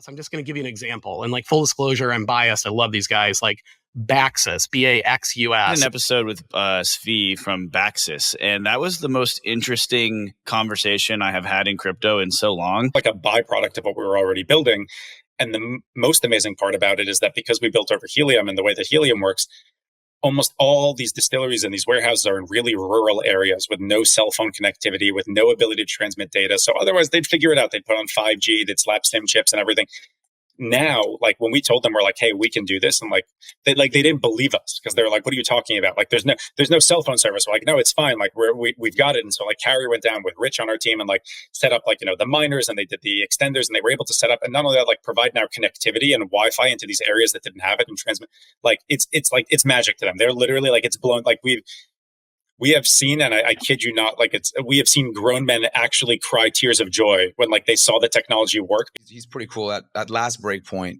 So I'm just going to give you an example. And like full disclosure, I'm biased. I love these guys. Like Baxus, Baxus. An episode with Svi from Baxus, and that was the most interesting conversation I have had in crypto in so long. Like a byproduct of what we were already building. And the most amazing part about it is that because we built over helium and the way that helium works, almost all these distilleries and these warehouses are in really rural areas with no cell phone connectivity, with no ability to transmit data. So otherwise, they'd figure it out. They'd put on 5G, they'd slap SIM chips and everything. Now, like when we told them, we're like, hey, we can do this. And they didn't believe us because they're like, what are you talking about? Like, there's no cell phone service. We're like, no, it's fine. Like we've got it. And so like Carrie went down with Rich on our team and like set up like, the miners, and they did the extenders, and they were able to set up, and not only that, like provide now connectivity and Wi-Fi into these areas that didn't have it and transmit. Like it's magic to them. They're literally like, it's blown. Like we have seen, and I kid you not, we have seen grown men actually cry tears of joy when like they saw the technology work. He's pretty cool. At last breakpoint,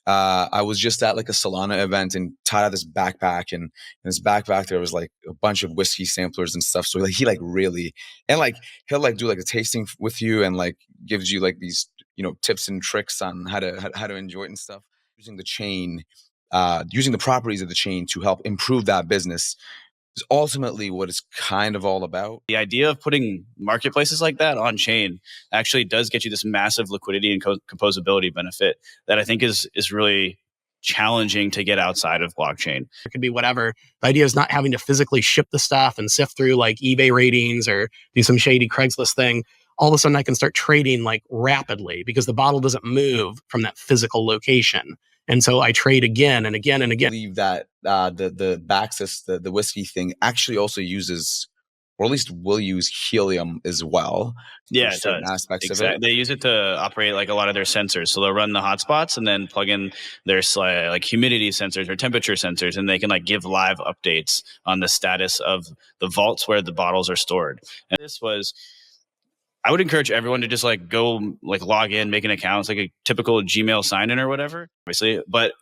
I was just at like a Solana event and tied out this backpack, and in this backpack there was like a bunch of whiskey samplers and stuff. So like he like really, and like he'll like do like a tasting with you and like gives you like these tips and tricks on how to enjoy it and stuff. Using the chain, using the properties of the chain to help improve that business is ultimately what it's kind of all about. The idea of putting marketplaces like that on chain actually does get you this massive liquidity and composability benefit that I think is really challenging to get outside of blockchain. It could be whatever. The idea is not having to physically ship the stuff and sift through like eBay ratings or do some shady Craigslist thing. All of a sudden I can start trading like rapidly because the bottle doesn't move from that physical location. And so I trade again and again and again. I believe that the Baxus, the whiskey thing, actually also uses, or at least will use helium as well. Yeah, certain aspects of it. They use it to operate like a lot of their sensors. So they'll run the hotspots and then plug in their like humidity sensors or temperature sensors, and they can like give live updates on the status of the vaults where the bottles are stored. And I would encourage everyone to just like go like log in, make an account. It's like a typical Gmail sign-in or whatever, obviously. But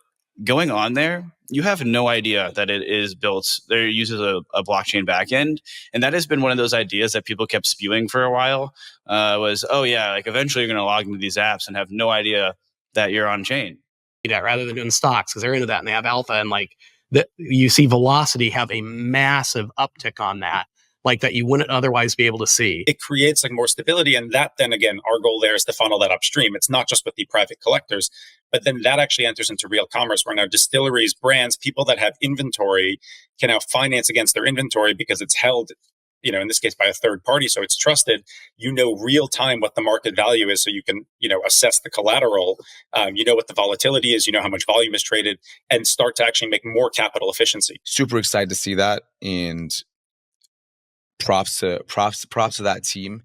going on there, you have no idea that it is built. There uses a blockchain backend, and that has been one of those ideas that people kept spewing for a while. Was like eventually you're going to log into these apps and have no idea that you're on chain. That rather than doing stocks because they're into that and they have alpha, and like you see Velocity have a massive uptick on that. Like that you wouldn't otherwise be able to see. It creates like more stability. And that then again, our goal there is to funnel that upstream. It's not just with the private collectors, but then that actually enters into real commerce where now distilleries, brands, people that have inventory can now finance against their inventory because it's held, in this case by a third party. So it's trusted, real time what the market value is. So you can, assess the collateral, what the volatility is, how much volume is traded, and start to actually make more capital efficiency. Super excited to see that. And props to that team.